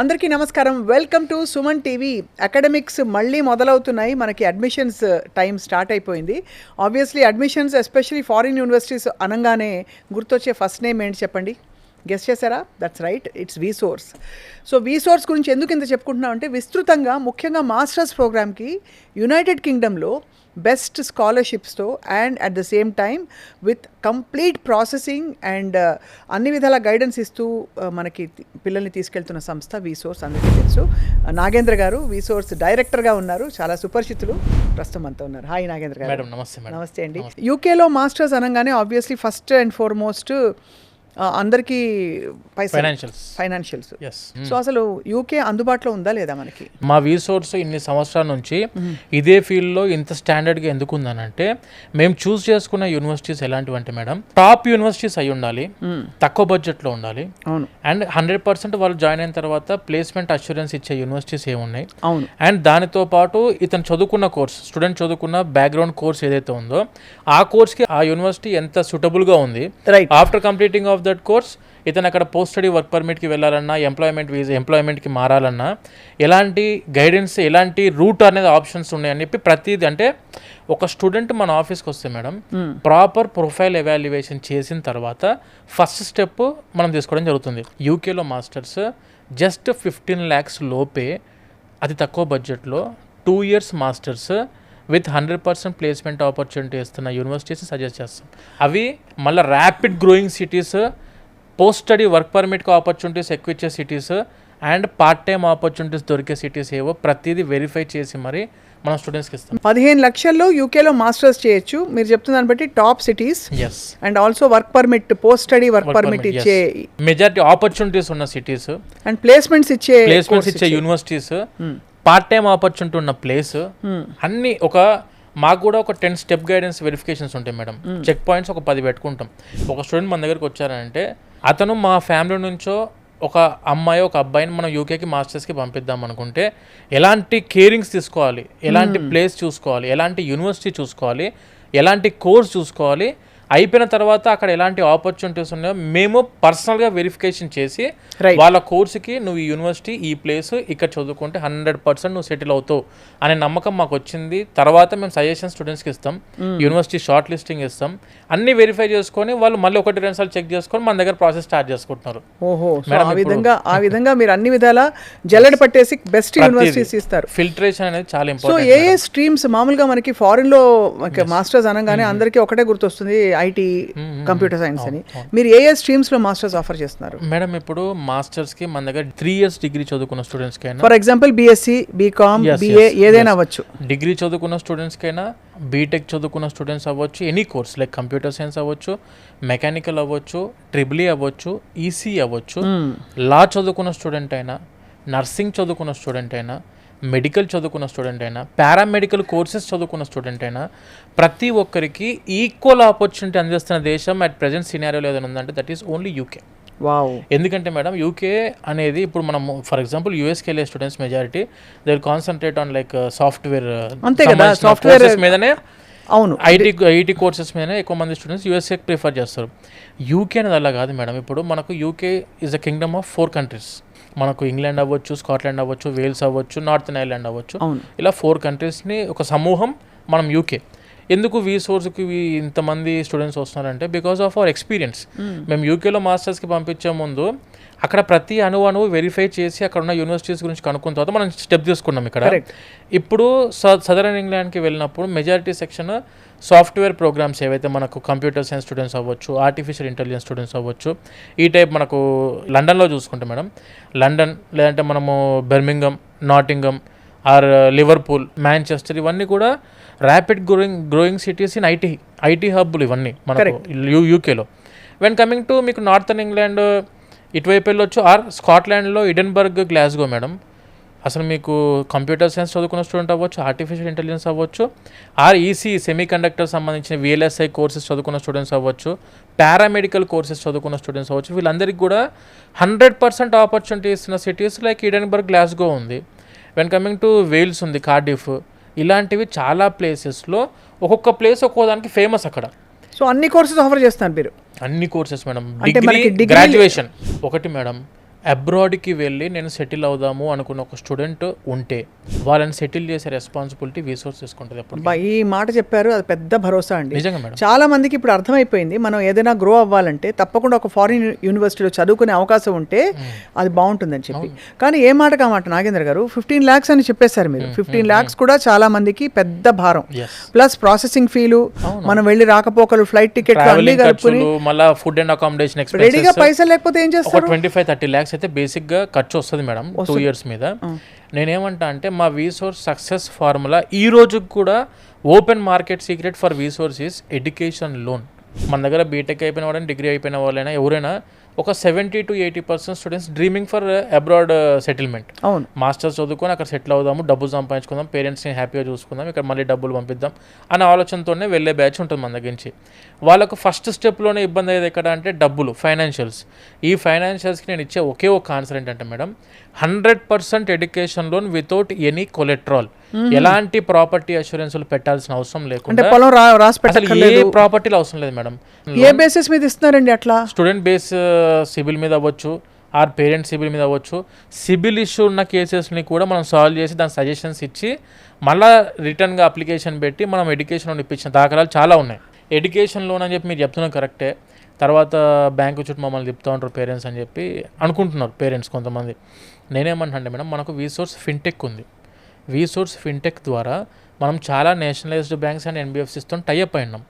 అందరికీ నమస్కారం. Welcome to Suman TV. Academics మళ్ళీ మొదలవుతున్నాయి. మనకి అడ్మిషన్స్ టైం స్టార్ట్ అయిపోయింది. Obviously admissions especially foreign universities అనగానే గుర్తొచ్చే ఫస్ట్ నేమ్ ఏంటి చెప్పండి? గెస్ చేశారా? That's right, it's VSource. So VSource గురించి ఎందుకు ఇంత చెప్పుకుంటున్నాం అంటే విస్తృతంగా ముఖ్యంగా మాస్టర్స్ ప్రోగ్రామ్కి యునైటెడ్ కింగ్డమ్లో బెస్ట్ స్కాలర్షిప్స్తో and at the same time with complete processing and అన్ని విధాల గైడెన్స్ ఇస్తూ మనకి పిల్లల్ని తీసుకెళ్తున్న సంస్థ వీసోర్స్. అందరికీ తెలుసు. నాగేంద్ర గారు వీసోర్స్ డైరెక్టర్గా ఉన్నారు, చాలా సుపరిచితులు, ప్రస్తుతం అంతా ఉన్నారు. హాయ్ నాగేంద్ర గారు. నమస్తే అండి. యూకేలో మాస్టర్స్ అనగానే ఆబ్వియస్లీ ఫస్ట్ అండ్ ఫార్మోస్ట్ అందరికీ ఫైనాన్షియల్స్. సో అసలు యూకే అందుబాటులో ఉందా లేదా మనకి? మా వీసోర్స్ ఇన్ని సంవత్సరాల నుంచి ఇదే ఫీల్డ్లో ఇంత స్టాండర్డ్గా ఎందుకు ఉందనంటే మేము చూస్ చేసుకున్న యూనివర్సిటీస్ ఎలాంటివి అంటే మేడం టాప్ యూనివర్సిటీస్ అయి ఉండాలి, తక్కువ బడ్జెట్లో ఉండాలి, అండ్ 100% వాళ్ళు జాయిన్ అయిన తర్వాత ప్లేస్మెంట్ అష్యూరెన్స్ ఇచ్చే యూనివర్సిటీస్ ఏమున్నాయి, అండ్ దానితో పాటు ఇతను చదువుకున్న కోర్స్, స్టూడెంట్ చదువుకున్న బ్యాక్గ్రౌండ్ కోర్స్ ఏదైతే ఉందో ఆ కోర్స్కి ఆ యూనివర్సిటీ ఎంత సూటబుల్గా ఉంది, after completing of that course ఇతను అక్కడ పోస్ట్ స్టడీ వర్క్ పర్మిట్కి వెళ్ళాలన్నా, ఎంప్లాయ్మెంట్కి మారాలన్నా ఎలాంటి గైడెన్స్, ఎలాంటి రూట్ అనేది ఆప్షన్స్ ఉన్నాయని చెప్పి ప్రతిదీ. అంటే ఒక స్టూడెంట్ మన ఆఫీస్కి వస్తే మేడం ప్రాపర్ ప్రొఫైల్ ఎవాల్యుయేషన్ చేసిన తర్వాత ఫస్ట్ స్టెప్ మనం తీసుకోవడం జరుగుతుంది. యూకేలో మాస్టర్స్ జస్ట్ 15 lakhs లోపే అతి తక్కువ బడ్జెట్లో 2 years masters with 100% placement opportunity ఇస్తున్న యూనివర్సిటీస్ సజెస్ట్ చేస్తాం. అవి మళ్ళీ rapid growing cities, post study work పర్మిట్కి ఆపర్చునిటీస్ ఎక్కువ ఇచ్చే cities, and part time opportunities దొరికే సిటీస్ ఏవో ప్రతిదీ వెరిఫై చేసి మరి మనం స్టూడెంట్స్కి ఇస్తాం. 15 లక్షల్లో యూకేలో మాస్టర్స్ చేయొచ్చు మీరు చెప్తున్న బట్టి. Top cities and also work permit, post study work permit ఇచ్చే మెజారిటీ ఆపర్చునిటీస్ ఉన్న సిటీస్ అండ్ ప్లేస్మెంట్స్ ఇచ్చే యూనివర్సిటీస్, పార్ట్ టైం ఆపర్చునిటీ ఉన్న ప్లేస్, అన్ని మాకు కూడా ఒక 10 స్టెప్ గైడెన్స్ వెరిఫికేషన్స్ ఉంటాయి మేడం. చెక్ పాయింట్స్ ఒక 10 పెట్టుకుంటాం. ఒక స్టూడెంట్ మన దగ్గరికి వచ్చారంటే అతను మా ఫ్యామిలీ నుంచో ఒక అమ్మాయి ఒక అబ్బాయిని మనం యూకేకి మాస్టర్స్కి పంపిద్దాం అనుకుంటే ఎలాంటి కేరింగ్స్ తీసుకోవాలి, ఎలాంటి ప్లేస్ చూసుకోవాలి, ఎలాంటి యూనివర్సిటీ చూసుకోవాలి, ఎలాంటి కోర్స్ చూసుకోవాలి, అయిపోయిన తర్వాత అక్కడ ఎలాంటి ఆపర్చునిటీస్ ఉన్నాయో మేము పర్సనల్గా వెరిఫికేషన్ చేసి వాళ్ళ కోర్సుకి నువ్వు ఈ యూనివర్సిటీ, ఈ ప్లేస్ ఇక్కడ చదువుకుంటే 100% నువ్వు సెటిల్ అవుతావు అనే నమ్మకం మాకు వచ్చింది. తర్వాత మేము సజెషన్ స్టూడెంట్స్కి ఇస్తాం, యూనివర్సిటీ షార్ట్ లిస్టింగ్ ఇస్తాం, అన్ని వెరిఫై చేసుకొని వాళ్ళు మళ్ళీ 1-2 సార్లు చెక్ చేసుకొని మన దగ్గర ప్రాసెస్ స్టార్ట్ చేసుకుంటున్నారు. ఆ విధంగా మీరు అన్ని విధాలా జల్లెడ పట్టేసి బెస్ట్ యూనివర్సిటీస్ ఇస్తారు. ఫిల్టరేషన్ అనేది చాలా ఇంపార్టెంట్. సో ఏ స్ట్రీమ్స్ మామూలుగా మనకి ఫారిన్ లో మాస్టర్స్ అనగానే అందరికీ ఒకటే గుర్తొస్తుంది, ఐటీ, కంప్యూటర్ సైన్స్ అని. మీరు ఏ స్ట్రీమ్స్ లో మాస్టర్స్ ఆఫర్ చేస్తున్నారు మేడం? ఇప్పుడు మాస్టర్స్ కి మన దగ్గర 3 years డిగ్రీ చదువుకున్న స్టూడెంట్స్ కైనా, for example BSc, BCom, BA ఏదైనా అవ్వచ్చు, డిగ్రీ చదువుకున్న స్టూడెంట్స్ కైనా, బీటెక్ చదువుకున్న స్టూడెంట్స్ అవ్వచ్చు, any course like computer science అవ్వచ్చు, మెకానికల్ అవ్వచ్చు, ట్రిపుల్ అవ్వచ్చు, ఈసీ అవ్వచ్చు, లా చదువుకున్న స్టూడెంట్ అయినా, నర్సింగ్ చదువుకున్న స్టూడెంట్ అయినా, మెడికల్ చదువుకున్న స్టూడెంట్ అయినా, పారామెడికల్ కోర్సెస్ చదువుకున్న స్టూడెంట్ అయినా, ప్రతి ఒక్కరికి ఈక్వల్ ఆపర్చునిటీ అందిస్తున్న దేశం అట్ ప్రెజెంట్ సినారియోలో ఏదైనా ఉందంటే దట్ ఈస్ ఓన్లీ యూకే. ఎందుకంటే మేడం యూకే అనేది ఇప్పుడు మనం ఫర్ ఎగ్జాంపుల్ యూఎస్కి వెళ్ళే students majority they will concentrate on like software మీదనే, అవును, ఐటీ కోర్సెస్ మీదనే ఎక్కువ మంది స్టూడెంట్స్ యూఎస్ఏకి ప్రిఫర్ చేస్తారు. యూకే అనేది అలా కాదు మేడం. ఇప్పుడు మనకు UK is a Kingdom of 4 countries. మనకు ఇంగ్లాండ్ అవ్వచ్చు, స్కాట్లాండ్ అవ్వచ్చు, వేల్స్ అవ్వచ్చు, నార్థన్ ఐర్లాండ్ అవ్వచ్చు, ఇలా 4 countriesని ఒక సమూహం మనం యూకే. ఎందుకు వీసోర్స్కి ఇంతమంది స్టూడెంట్స్ వస్తున్నారంటే బికాస్ ఆఫ్ అవర్ ఎక్స్పీరియన్స్. మేము యూకేలో మాస్టర్స్కి పంపించే ముందు అక్కడ ప్రతి అణువు వెరిఫై చేసి అక్కడ ఉన్న యూనివర్సిటీస్ గురించి కనుక్కున్న తర్వాత మనం స్టెప్ తీసుకున్నాం ఇక్కడ. ఇప్పుడు సదరన్ ఇంగ్లాండ్కి వెళ్ళినప్పుడు మెజారిటీ సెక్షన్ సాఫ్ట్వేర్ ప్రోగ్రామ్స్ ఏవైతే మనకు కంప్యూటర్ సైన్స్ స్టూడెంట్స్ అవ్వచ్చు, ఆర్టిఫిషియల్ ఇంటెలిజెన్స్ స్టూడెంట్స్ అవ్వచ్చు, ఈ టైప్ మనకు లండన్లో చూసుకుంటే మేడం, లండన్ లేదంటే మనము Birmingham, Nottingham or Liverpool, Manchester, ఇవన్నీ కూడా rapid growing cities in IT హబ్బులు ఇవన్నీ మనకు యూకేలో. వెన్ కమింగ్ టు మీకు నార్థన్ ఇంగ్లాండ్ ఇటువైపు వెళ్ళొచ్చు, ఆర్ స్కాట్లాండ్లో ఎడిన్బర్గ్, గ్లాస్గో మేడం. అసలు మీకు కంప్యూటర్ సైన్స్ చదువుకున్న స్టూడెంట్ అవ్వచ్చు, ఆర్టిఫిషియల్ ఇంటెలిజెన్స్ అవ్వచ్చు, ఆర్ ఈసీ సెమీ కండక్టర్ సంబంధించిన VLSI కోర్సెస్ చదువుకున్న స్టూడెంట్స్ అవ్వచ్చు, పారామెడికల్ కోర్సెస్ చదువుకున్న స్టూడెంట్స్ అవ్వచ్చు, వీళ్ళందరికీ కూడా 100% ఆపర్చునిటీ ఇస్తున్న సిటీస్ లైక్ ఎడిన్బర్గ్, గ్లాస్గో ఉంది. వెన్ కమింగ్ టు వేల్స్ ఉంది, కార్డిఫ్, ఇలాంటివి చాలా ప్లేసెస్లో ఒక్కొక్క ప్లేస్ ఒక్కో దానికి ఫేమస్ అక్కడ. సో అన్ని కోర్సెస్ ఆఫర్ చేస్తున్నారు మీరు? అన్ని కోర్సెస్ మేడం. డిగ్రీ, గ్రాడ్యుయేషన్ ఒకటి మేడం, అబ్రాడ్కి వెళ్ళి నేను సెటిల్ అవుదాము అనుకున్న ఒక స్టూడెంట్ ఉంటే వాళ్ళని సెటిల్ చేసే రెస్పాన్సిబిలిటీ రీసోర్స్ తీసుకుంటుంది ఎప్పుడు. ఈ మాట చెప్పారు, అది పెద్ద భరోసా అండి. నిజంగా మేడం. చాలా మందికి ఇప్పుడు అర్థమైపోయింది, మనం ఏదైనా గ్రో అవ్వాలంటే తప్పకుండా ఒక ఫారిన్ యూనివర్సిటీలో చదువుకునే అవకాశం ఉంటే అది బాగుంటుందని చెప్పి. కానీ ఏ మాట కామాట నాగేంద్ర గారు, 15 lakhs అని చెప్పేశారు మీరు. 15 lakhs కూడా చాలా మందికి పెద్ద భారం. ప్లస్ ప్రాసెసింగ్ ఫీలు, మనం వెళ్ళి రాకపోకలు, ఫ్లైట్ టికెట్ అన్ని కలుపుకుని మళ్ళీ ఫుడ్ అండ్ అకామిడేషన్ రెడీగా పైసలు లేకపోతే ఏం చేస్తారు? 25-30 lakhs అయితే బేసిక్గా ఖర్చు వస్తుంది మేడం 2 years మీద. నేనేమంటా అంటే మా వీసోర్స్ సక్సెస్ ఫార్ములా ఈ రోజుకి కూడా open market secret for వీసోర్స్ is education loan. మన దగ్గర బీటెక్ అయిపోయిన వాళ్ళని, డిగ్రీ అయిపోయిన వాళ్ళైనా ఎవరైనా ఒక 70 to 80% students dreaming for abroad settlement. అవును, మాస్టర్స్ చదువుకొని అక్కడ సెటిల్ అవుదాము, డబ్బులు సంపాదించుకుందాం, పేరెంట్స్ని హ్యాపీగా చూసుకుందాం, ఇక్కడ మళ్ళీ డబ్బులు పంపిద్దాం అనే ఆలోచనతోనే వెళ్ళే బ్యాచ్ ఉంటుంది మన దగ్గర నుంచి. వాళ్ళకు ఫస్ట్ స్టెప్లోనే ఇబ్బంది అయ్యేది ఎక్కడ అంటే డబ్బులు, ఫైనాన్షియల్స్. ఈ ఫైనాన్షియల్స్కి నేను ఇచ్చే ఒకే ఒక ఆన్సర్ ఏంటంటే madam, 100% education loan without any collateral. ఎలాంటి ప్రాపర్టీ అష్యూరెన్స్లు పెట్టాల్సిన అవసరం లేకుండా, పొలం రాసి ఏ ప్రాపర్టీలు అవసరం లేదు మేడం. ఏ బేసిస్ మీద ఇస్తున్నారండి అట్లా? స్టూడెంట్ బేస్ సిబిల్ మీద అవ్వచ్చు, ఆర్ పేరెంట్ సిబిల్ మీద అవ్వచ్చు. సిబిల్ ఇష్యూ ఉన్న కేసెస్ని కూడా మనం సాల్వ్ చేసి దాని సజెషన్స్ ఇచ్చి మళ్ళీ రిటర్న్గా అప్లికేషన్ పెట్టి మనం ఎడ్యుకేషన్ లోన్ ఇప్పించిన దాఖలాలు చాలా ఉన్నాయి. ఎడ్యుకేషన్ లోన్ అని చెప్పి మీరు చెప్తున్నారు కరెక్టే. తర్వాత బ్యాంకు చుట్టూ మమ్మల్ని తిప్పుతూ ఉంటారు పేరెంట్స్ అని చెప్పి అనుకుంటున్నారు పేరెంట్స్ కొంతమంది. నేనేమంటే మేడం, మనకు వీసోర్స్ ఫిన్టెక్ ఉంది. వీసోర్స్ ఫిన్టెక్ ద్వారా మనం చాలా నేషనలైజ్డ్ బ్యాంక్స్ అండ్ ఎన్బిఎఫ్సిస్తో టైఅప్ అయినాం.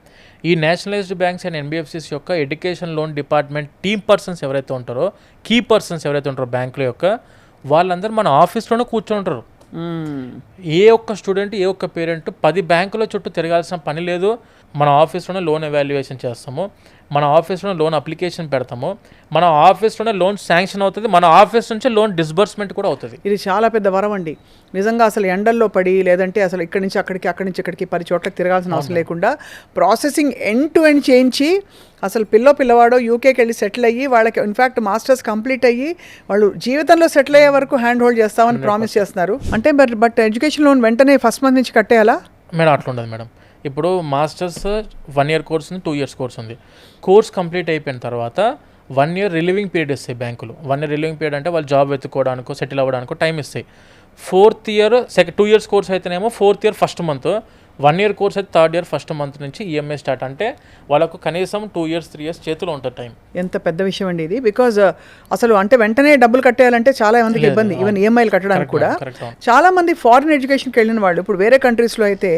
ఈ నేషనలైజ్డ్ బ్యాంక్స్ అండ్ ఎన్బిఎఫ్సిస్ యొక్క education loan department team persons ఎవరైతే ఉంటారో, కీ పర్సన్స్ ఎవరైతే ఉంటారో బ్యాంకుల యొక్క, వాళ్ళందరూ మన ఆఫీస్లోనే కూర్చొని ఉంటారు. ఏ ఒక్క స్టూడెంట్, ఏ ఒక్క పేరెంట్ 10 బ్యాంకుల చుట్టూ తిరగాల్సిన పని లేదు. మన ఆఫీస్లోనే లోన్ ఎవాల్యుయేషన్ చేస్తాము, మన ఆఫీస్లోనే లోన్ అప్లికేషన్ పెడతాము, మన ఆఫీస్లోనే లోన్ శాంక్షన్ అవుతుంది, మన ఆఫీస్ నుంచి లోన్ డిస్బర్స్మెంట్ కూడా అవుతుంది. ఇది చాలా పెద్ద వరం అండి నిజంగా. అసలు ఎండల్లో పడి, లేదంటే అసలు ఇక్కడి నుంచి అక్కడికి, అక్కడి నుంచి ఇక్కడికి 10 చోట్లకి తిరగాల్సిన అవసరం లేకుండా ప్రాసెసింగ్ ఎండ్ టు ఎండ్ చేయించి, అసలు పిల్లవాడో యూకేకి వెళ్ళి సెటిల్ అయ్యి, వాళ్ళకి ఇన్ఫ్యాక్ట్ మాస్టర్స్ కంప్లీట్ అయ్యి వాళ్ళు జీవితంలో సెటిల్ అయ్యే వరకు హ్యాండ్ హోల్డ్ చేస్తామని ప్రామిస్ చేస్తున్నారు. అంటే బట్ ఎడ్యుకేషన్ లోన్ వెంటనే ఫస్ట్ మంత్ నుంచి కట్టేయాలా మేడం? అట్లా ఉండదు మేడం. ఇప్పుడు మాస్టర్స్ 1 year కోర్స్ ఉంది, 2 years కోర్స్ ఉంది. కోర్స్ కంప్లీట్ అయిపోయిన తర్వాత 1 year రిలీవింగ్ పీరియడ్ ఇస్తాయి బ్యాంకులు. 1 year రిలీవింగ్ పీరియడ్ అంటే వాళ్ళు జాబ్ వెతుక్కోవడానికో, సెటిల్ అవ్వడానికో టైం ఇస్తాయి. 4th year 2 years కోర్స్ అయితేనేమో 4th year first month, 1 year course అయితే 3rd year ఫస్ట్ మంత్ నుంచి ఈఎంఐ స్టార్ట్. అంటే వాళ్ళకు కనీసం 2 years 3 years చేతిలో ఉంటుంది టైం. ఎంత పెద్ద విషయం అండి ఇది. బికాజ్ అసలు అంటే వెంటనే డబ్బులు కట్టేయాలంటే చాలా మందికి ఇబ్బంది, ఈవెన్ ఈఎంఐలు కట్టడానికి కూడా. చాలా మంది ఫారిన్ ఎడ్యుకేషన్కి వెళ్ళిన వాళ్ళు ఇప్పుడు వేరే కంట్రీస్లో అయితే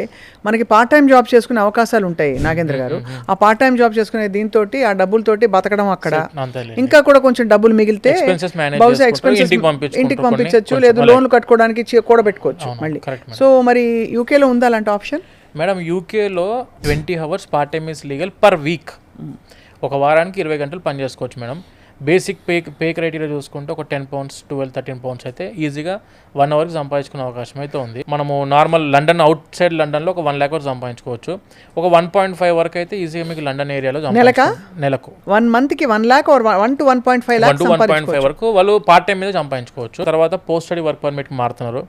మనకి పార్ట్ టైం జాబ్ చేసుకునే అవకాశాలు ఉంటాయి నాగేంద్ర గారు. ఆ పార్ట్ టైం జాబ్ చేసుకునే దీంతో ఆ డబ్బులతోటి బతకడం అక్కడ, ఇంకా కూడా కొంచెం డబ్బులు మిగిలితే బహుశా ఎక్స్పెన్సెస్ ఇంటికి పంపించవచ్చు, లేదు లోన్లు కట్టుకోవడానికి కూడా పెట్టుకోవచ్చు మళ్ళీ. సో మరి యూకేలో ఉందా అలాంటి ఆప్షన్? మేడం, యూకేలో 20 hours part time is legal per week. ఒక వారానికి 20 గంటలు పని చేసుకోవచ్చు మేడం. బేసిక్ పే క్రైటీరియా చూసుకుంటే ఒక 10 pounds 12-13 pounds అయితే ఈజీగా 1 hourకి సంపాదించుకునే అవకాశం అయితే ఉంది. మనము నార్మల్ లండన్, అవుట్ సైడ్ లండన్లో ఒక 1 lakh వరకు సంపాదించుకోవచ్చు. ఒక 1.5 వరకు అయితే ఈజీగా మీకు లండన్ ఏరియాలో నెలకు 1 monthకి 1 lakh or 1 to 1.5 lakhs 1.5 వరకు వాళ్ళు పార్ట్ టైం మీద సంపాదించుకోవచ్చు. తర్వాత పోస్ట్ స్టడీ వర్క్ పర్మిట్కి మారుతున్నారు.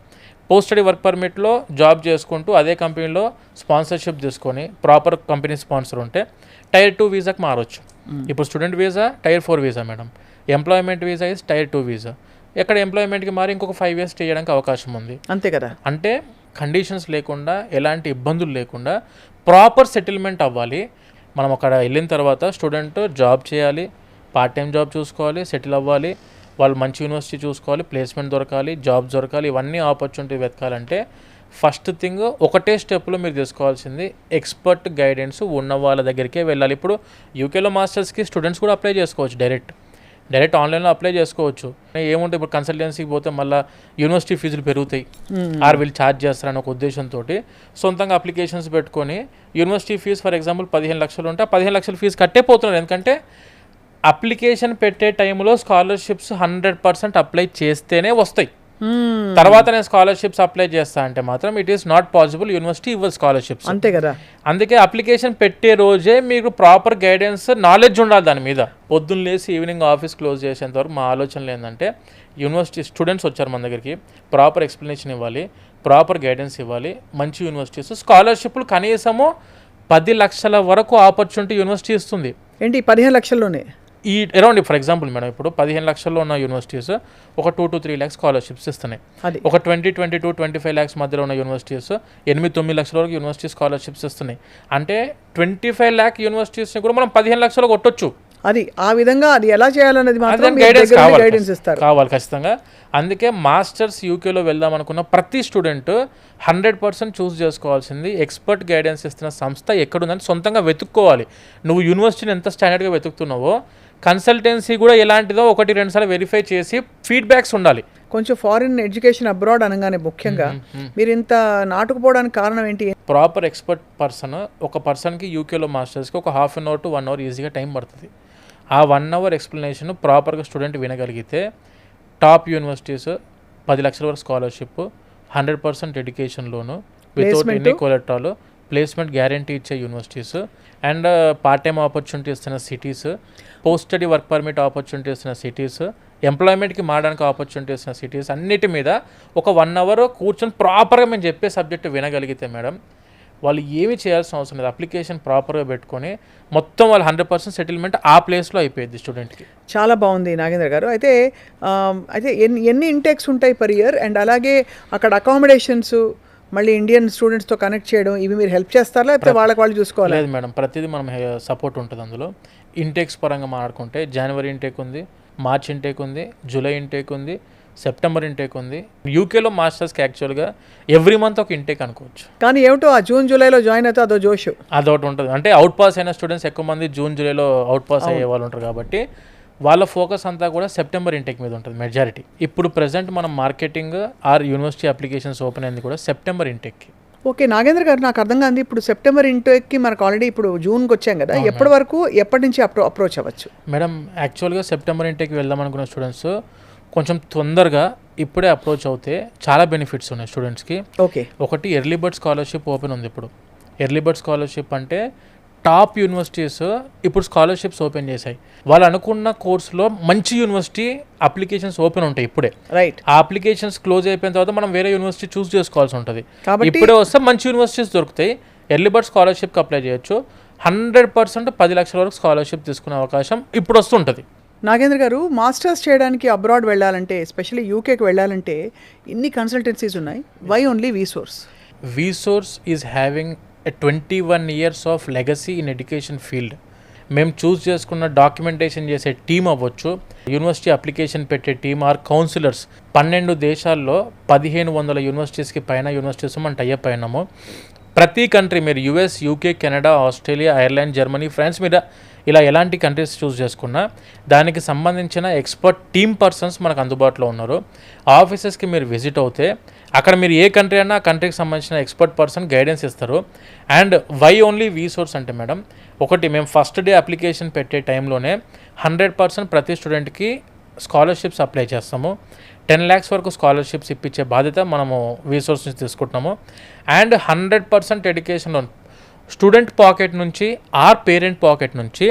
పోస్ట్ స్టడీ వర్క్ పర్మిట్లో జాబ్ చేసుకుంటూ అదే కంపెనీలో స్పాన్సర్షిప్ తీసుకొని ప్రాపర్ కంపెనీ స్పాన్సర్ ఉంటే Tier 2 వీసాకి మారవచ్చు. ఇప్పుడు student visa Tier 4 visa madam. Employment visa is Tier 2 visa. ఎక్కడ ఎంప్లాయ్మెంట్కి మారి ఇంకొక 5 years చేయడానికి అవకాశం ఉంది. అంతే కదా. అంటే కండిషన్స్ లేకుండా, ఎలాంటి ఇబ్బందులు లేకుండా ప్రాపర్ సెటిల్మెంట్ అవ్వాలి. మనం అక్కడ వెళ్ళిన తర్వాత స్టూడెంట్ జాబ్ చేయాలి, పార్ట్ టైం జాబ్ చూసుకోవాలి, సెటిల్ అవ్వాలి, వాళ్ళు మంచి యూనివర్సిటీ చూసుకోవాలి, ప్లేస్మెంట్ దొరకాలి, జాబ్ దొరకాలి, ఇవన్నీ ఆపర్చునిటీ వెతకాలంటే ఫస్ట్ థింగ్ ఒకటే స్టెప్లో మీరు తీసుకోవాల్సింది ఎక్స్పర్ట్ గైడెన్స్ ఉన్న వాళ్ళ దగ్గరికే వెళ్ళాలి. ఇప్పుడు యూకేలో మాస్టర్స్కి స్టూడెంట్స్ కూడా అప్లై చేసుకోవచ్చు, డైరెక్ట్ ఆన్లైన్లో అప్లై చేసుకోవచ్చు. ఏముంటే ఇప్పుడు కన్సల్టెన్సీకి పోతే మళ్ళీ యూనివర్సిటీ ఫీజులు పెరుగుతాయి, ఆర్ వీళ్ళు ఛార్జ్ చేస్తారని ఒక ఉద్దేశంతో సొంతంగా అప్లికేషన్స్ పెట్టుకొని యూనివర్సిటీ ఫీజు ఫర్ ఎగ్జాంపుల్ 15 లక్షలు ఉంటే 15 లక్షల ఫీజు కట్టే పోతున్నారు. ఎందుకంటే అప్లికేషన్ పెట్టే టైంలో స్కాలర్షిప్స్ 100% అప్లై చేస్తేనే వస్తాయి. తర్వాత నేను స్కాలర్షిప్స్ అప్లై చేస్తా అంటే మాత్రం it is not possible, university ఇవ్వదు స్కాలర్షిప్స్. అంతే కదా. అందుకే అప్లికేషన్ పెట్టే రోజే మీకు ప్రాపర్ గైడెన్స్, నాలెడ్జ్ ఉండాలి దాని మీద. పొద్దున్న లేసి ఈవినింగ్ ఆఫీస్ క్లోజ్ చేసేంత వరకు మా ఆలోచనలు ఏంటంటే యూనివర్సిటీ స్టూడెంట్స్ వచ్చారు మన దగ్గరికి, ప్రాపర్ ఎక్స్ప్లెనేషన్ ఇవ్వాలి, ప్రాపర్ గైడెన్స్ ఇవ్వాలి. మంచి యూనివర్సిటీస్ స్కాలర్షిప్లు కనీసము 10 లక్షల వరకు ఆపర్చునిటీ యూనివర్సిటీ ఇస్తుంది. ఏంటి 15 లక్షల్లోనే ఈ అరౌండ్ ఫర్ ఎగ్జాంపుల్ మేడం ఇప్పుడు 15 లక్షల్లో ఉన్న యూనివర్సిటీస్ ఒక 2 to 3 lakhs స్కాలర్షిప్స్ ఇస్తున్నాయి. అది ఒక 20-25 lakhs మధ్యలో ఉన్న యూనివర్సిటీస్ 8-9 లక్షల వరకు యూనివర్సిటీ స్కాలర్షిప్స్ ఇస్తున్నాయి. అంటే 25 lakh యూనివర్సిటీస్ని కూడా మనం 15 లక్షలు కొట్టొచ్చు. అది ఆ విధంగా అది ఎలా చేయాలనేది మాత్రం మీ గైడెన్స్ దగ్గర కావాలి గైడెన్స్ ఇస్తారు. కావాలి ఖచ్చితంగా. అందుకే మాస్టర్స్ యూకేలో వెళ్దాం అనుకున్న ప్రతి స్టూడెంట్ 100% చూస్ చేసుకోవాల్సింది ఎక్స్పర్ట్ గైడెన్స్ ఇస్తున్న సంస్థ ఎక్కడుందని సొంతంగా వెతుక్కోవాలి. నువ్వు యూనివర్సిటీని ఎంత స్టాండర్డ్గా వెతుకుతున్నావో కన్సల్టెన్సీ కూడా ఎలాంటిదో 1-2 సార్లు వెరిఫై చేసి ఫీడ్బ్యాక్స్ ఉండాలి. కొంచెం ఫారిన్ ఎడ్యుకేషన్ అబ్రాడ్ అనగానే ముఖ్యంగా మీరు ఇంత నాటుకుపోవడానికి కారణం ఏంటి? ప్రాపర్ ఎక్స్పర్ట్ పర్సన్ ఒక పర్సన్కి యూకేలో మాస్టర్స్కి ఒక 1/2 hour to 1 hour ఈజీగా టైం పడుతుంది. ఆ 1 hour ఎక్స్ప్లెనేషన్ ప్రాపర్గా స్టూడెంట్ వినగలిగితే టాప్ యూనివర్సిటీస్ 10 లక్షల వరకు scholarship, 100% education loan without any collateral, placement guarantee ఇచ్చే universities and part time opportunity ఇస్తున్న cities, post study work permit opportunity ఇస్తున్న సిటీస్, ఎంప్లాయ్మెంట్కి మారడానికి ఆపర్చునిటీ ఇస్తున్న సిటీస్ అన్నిటి మీద ఒక 1 hour కూర్చొని ప్రాపర్గా మేము చెప్పే సబ్జెక్టు వినగలిగితే మేడం వాళ్ళు ఏమి చేయాల్సిన అవసరం లేదు. అప్లికేషన్ ప్రాపర్గా పెట్టుకొని మొత్తం వాళ్ళు 100% సెటిల్మెంట్ ఆ ప్లేస్లో అయిపోయింది స్టూడెంట్కి. చాలా బాగుంది నాగేంద్ర గారు. అయితే ఎన్ని ఇంటెక్స్ ఉంటాయి పర్ ఇయర్ అండ్ అలాగే అక్కడ అకామిడేషన్స్ మళ్ళీ ఇండియన్ స్టూడెంట్స్తో కనెక్ట్ చేయడం ఇవి మీరు హెల్ప్ చేస్తారా లేకపోతే వాళ్ళకి వాళ్ళు చూసుకోవాలి? లేదు మేడం, ప్రతిదీ మనం సపోర్ట్ ఉంటుంది అందులో. ఇంటేక్స్ పరంగా మాట్లాడుకుంటే జనవరి ఇంటేక్ ఉంది, మార్చ్ ఇంటేక్ ఉంది, జూలై ఇంటేక్ ఉంది, సెప్టెంబర్ ఇంటేక్ ఉంది. యూకేలో మాస్టర్స్కి యాక్చువల్గా ఎవ్రీ మంత్ ఒక ఇంటేక్ అనుకోవచ్చు. కానీ ఏమిటో ఆ జూన్ జూలైలో జాయిన్ అయితే అదో జోష్ అదొకటి ఉంటుంది. అంటే అవుట్ పాస్ అయిన స్టూడెంట్స్ ఎక్కువ మంది జూన్ జూలైలో అవుట్ పాస్ అయ్యే వాళ్ళు ఉంటారు కాబట్టి వాళ్ళ ఫోకస్ అంతా కూడా సెప్టెంబర్ ఇంటేక్ మీద ఉంటుంది మెజారిటీ. ఇప్పుడు ప్రెసెంట్ మనం marketing are university applications open అయింది కూడా సెప్టెంబర్ ఇంటేక్కి. ఓకే నాగేంద్ర గారు, నాకు అర్థం కాదు ఇప్పుడు సెప్టెంబర్ ఇంటేక్కి మనకు ఆల్రెడీ ఇప్పుడు జూన్కి వచ్చాం కదా, ఎప్పటి వరకు ఎప్పటి నుంచి అప్రోచ్ అవ్వచ్చు? మేడం యాక్చువల్గా సెప్టెంబర్ ఇంటేక్కి వెళ్దాం అనుకున్న స్టూడెంట్స్ కొంచెం తొందరగా ఇప్పుడే అప్రోచ్ అవుతే చాలా బెనిఫిట్స్ ఉన్నాయి స్టూడెంట్స్కి. ఓకే, ఒకటి ఎర్లీ బర్డ్ స్కాలర్షిప్ ఓపెన్ ఉంది ఇప్పుడు. ఎర్లీ బర్డ్ స్కాలర్షిప్ అంటే టాప్ యూనివర్సిటీస్ ఇప్పుడు స్కాలర్షిప్స్ ఓపెన్ చేశాయి. వాళ్ళు అనుకున్న కోర్సులో మంచి యూనివర్సిటీ అప్లికేషన్స్ ఓపెన్ ఉంటాయి ఇప్పుడే. రైట్, ఆ అప్లికేషన్స్ క్లోజ్ అయిపోయిన తర్వాత మనం వేరే యూనివర్సిటీ చూస్ చేసుకోవాల్సి ఉంటుంది. కాబట్టి ఇప్పుడే వస్తే మంచి యూనివర్సిటీస్ దొరుకుతాయి. ఎర్లీ బర్డ్ స్కాలర్షిప్కి అప్లై చేయొచ్చు. 100% 10 లక్షల వరకు స్కాలర్షిప్ తీసుకునే అవకాశం ఇప్పుడు వస్తుంటుంది. నాగేంద్ర గారు, మాస్టర్స్ చేయడానికి అబ్రాడ్ వెళ్ళాలంటే ఎస్పెషల్లీ యూకేకి వెళ్ళాలంటే ఇన్ని కన్సల్టెన్సీస్ ఉన్నాయి, why only VSource? VSource is having 21 years of legacy in education field. మేము చూస్ చేసుకున్న డాక్యుమెంటేషన్ చేసే టీం అవ్వచ్చు, యూనివర్సిటీ అప్లికేషన్ పెట్టే టీం ఆర్ కౌన్సిలర్స్ 12 దేశాల్లో 1500 యూనివర్సిటీస్కి పైన యూనివర్సిటీస్ మనం టైఅప్ అయినాము. ప్రతి కంట్రీ మీరు US, UK, Canada, Australia, Ireland, Germany, France మీద ఇలా ఎలాంటి కంట్రీస్ చూస్ చేసుకున్నా దానికి సంబంధించిన ఎక్స్పర్ట్ టీమ్ పర్సన్స్ మనకు అందుబాటులో ఉన్నారు. ఆఫీసెస్కి మీరు విజిట్ అవుతే అక్కడ మీరు ఏ కంట్రీ అన్నా ఆ కంట్రీకి సంబంధించిన ఎక్స్పర్ట్ పర్సన్ గైడెన్స్ ఇస్తారు. అండ్ వై ఓన్లీ వీసోర్స్ అంటే మేడం, ఒకటి మేము ఫస్ట్ డే అప్లికేషన్ పెట్టే టైంలోనే 100% ప్రతి స్టూడెంట్కి స్కాలర్షిప్స్ అప్లై చేస్తాము. 10 lakhs వరకు స్కాలర్షిప్స్ ఇప్పించే బాధ్యత మనము వీసోర్స్ నుంచి తీసుకుంటున్నాము. And 100% education loan student pocket నుంచి ఆర్ పేరెంట్ పాకెట్ నుంచి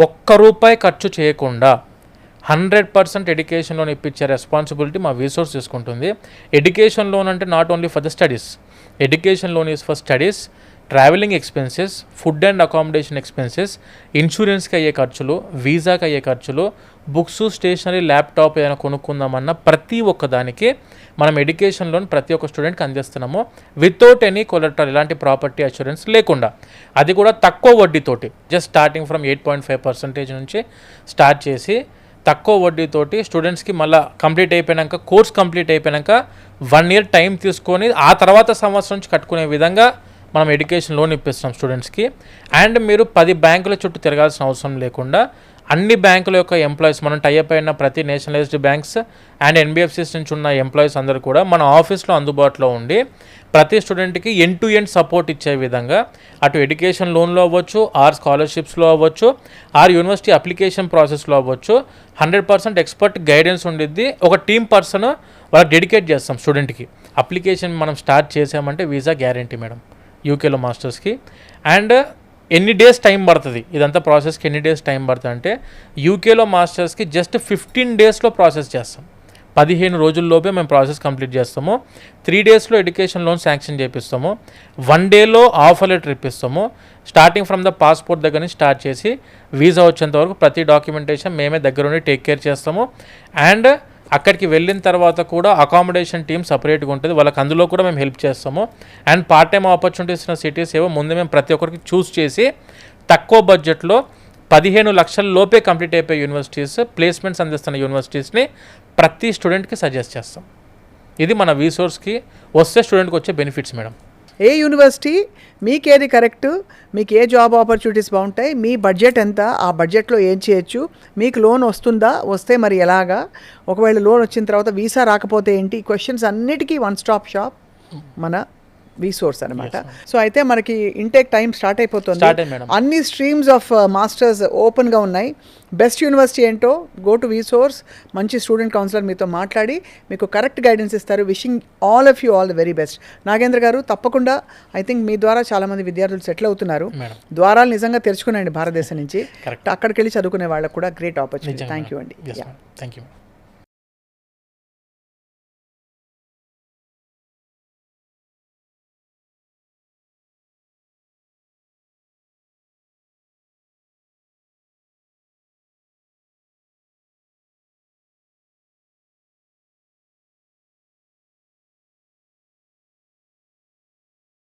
₹1 ఖర్చు చేయకుండా 100% ఎడ్యుకేషన్ లోన్ ఇప్పించే రెస్పాన్సిబిలిటీ మా వీసోర్స్ తీసుకుంటుంది. ఎడ్యుకేషన్ లోన్ అంటే not only for the studies. Education loan is for studies, travelling expenses, food and accommodation expenses, ఇన్సూరెన్స్కి అయ్యే ఖర్చులు, వీసాకి అయ్యే ఖర్చులు, బుక్స్, స్టేషనరీ, ల్యాప్టాప్ ఏదైనా కొనుక్కుందామన్న ప్రతి ఒక్క దానికి మనం ఎడ్యుకేషన్ లోన్ ప్రతి ఒక్క స్టూడెంట్కి అందిస్తున్నాము వితౌట్ ఎనీ కొలెటరల్, ఎలాంటి ప్రాపర్టీ అష్యూరెన్స్ లేకుండా. అది కూడా తక్కువ వడ్డీతోటి, జస్ట్ స్టార్టింగ్ ఫ్రమ్ 8.5% నుంచి స్టార్ట్ చేసి తక్కువ వడ్డీతోటి స్టూడెంట్స్కి మళ్ళీ కంప్లీట్ అయిపోయాక, కోర్స్ కంప్లీట్ అయిపోయాక 1 year టైం తీసుకొని ఆ తర్వాత సంవత్సరం నుంచి కట్టుకునే విధంగా మనం ఎడ్యుకేషన్ లోన్ ఇప్పిస్తాం స్టూడెంట్స్కి. అండ్ మీరు 10 బ్యాంకుల చుట్టూ తిరగాల్సిన అవసరం లేకుండా అన్ని బ్యాంకుల యొక్క ఎంప్లాయీస్, మనం టైఅప్ అయిన ప్రతి నేషనలైజ్డ్ బ్యాంక్స్ అండ్ ఎన్బిఎఫ్సిస్ నుంచి ఉన్న ఎంప్లాయీస్ అందరూ కూడా మన ఆఫీస్లో అందుబాటులో ఉండి ప్రతి స్టూడెంట్కి ఎండ్ టు ఎండ్ సపోర్ట్ ఇచ్చే విధంగా అటు ఎడ్యుకేషన్ లోన్లో అవ్వచ్చు, ఆర్ స్కాలర్షిప్స్లో అవ్వచ్చు, ఆర్ యూనివర్సిటీ అప్లికేషన్ ప్రాసెస్లో అవ్వచ్చు 100% ఎక్స్పర్ట్ గైడెన్స్ ఉండిద్ది. ఒక టీమ్ పర్సన్ వాళ్ళకి డెడికేట్ చేస్తాం స్టూడెంట్కి. అప్లికేషన్ మనం స్టార్ట్ చేసామంటే వీసా గ్యారంటీ మేడం యూకేలో మాస్టర్స్కి. అండ్ ఎన్ని డేస్ టైం పడుతుంది ఇదంతా ప్రాసెస్కి, ఎన్ని డేస్ టైం పడుతుంది అంటే యూకేలో మాస్టర్స్కి జస్ట్ 15 days ప్రాసెస్ చేస్తాం. 15 రోజుల్లోపే మేము ప్రాసెస్ కంప్లీట్ చేస్తాము. 3 డేస్లో ఎడ్యుకేషన్ లోన్ శాంక్షన్ చేపిస్తాము. 1 డేలో ఆఫర్ లెటర్ ఇప్పిస్తాము. స్టార్టింగ్ ఫ్రమ్ ద పాస్పోర్ట్ దగ్గర నుంచి స్టార్ట్ చేసి వీసా వచ్చేంత వరకు ప్రతి డాక్యుమెంటేషన్ మేమే దగ్గరుండి టేక్ కేర్ చేస్తాము. అండ్ అక్కడికి వెళ్ళిన తర్వాత కూడా అకామిడేషన్ టీమ్ సపరేట్గా ఉంటుంది, వాళ్ళకి అందులో కూడా మేము హెల్ప్ చేస్తాము. అండ్ పార్ట్ టైం ఆపర్చునిటీస్ ఉన్న సిటీస్ ఏవో ముందే మేము ప్రతి ఒక్కరికి చూస్ చేసి తక్కువ బడ్జెట్లో 15 లక్షల లోపే కంప్లీట్ అయిపోయే యూనివర్సిటీస్, ప్లేస్మెంట్స్ అందిస్తున్న యూనివర్సిటీస్ని ప్రతి స్టూడెంట్కి సజెస్ట్ చేస్తాం. ఇది మన వీసోర్స్కి వస్తే స్టూడెంట్కి వచ్చే బెనిఫిట్స్ మేడం. ఏ యూనివర్సిటీ మీకేది కరెక్ట్, మీకు ఏ జాబ్ ఆపర్చునిటీస్ బాగుంటాయి, మీ బడ్జెట్ ఎంత, ఆ బడ్జెట్లో ఏం చేయొచ్చు, మీకు లోన్ వస్తుందా, వస్తే మరి ఎలాగా, ఒకవేళ లోన్ వచ్చిన తర్వాత వీసా రాకపోతే ఏంటి, ఈ క్వశ్చన్స్ అన్నిటికీ వన్ స్టాప్ షాప్ మన వీసోర్స్ అనమాట. సో అయితే మనకి ఇంటేక్ టైం స్టార్ట్ అయిపోతుంది. అన్ని స్ట్రీమ్స్ ఆఫ్ మాస్టర్స్ ఓపెన్గా ఉన్నాయి. బెస్ట్ యూనివర్సిటీ ఏంటో గో టు వీసోర్స్. మంచి స్టూడెంట్ కౌన్సిలర్ మీతో మాట్లాడి మీకు కరెక్ట్ గైడెన్స్ ఇస్తారు. Wishing all of you all the very best. Nagendra గారు, తప్పకుండా ఐ థింక్ మీ ద్వారా చాలామంది విద్యార్థులు సెటిల్ అవుతున్నారు. ద్వారాలు నిజంగా తెరుచుకున్నాయండి భారతదేశం నుంచి. అక్కడికి వెళ్ళి చదువుకునే వాళ్ళకు కూడా గ్రేట్ ఆపర్చునిటీ. థ్యాంక్ యూ అండి. Thank you.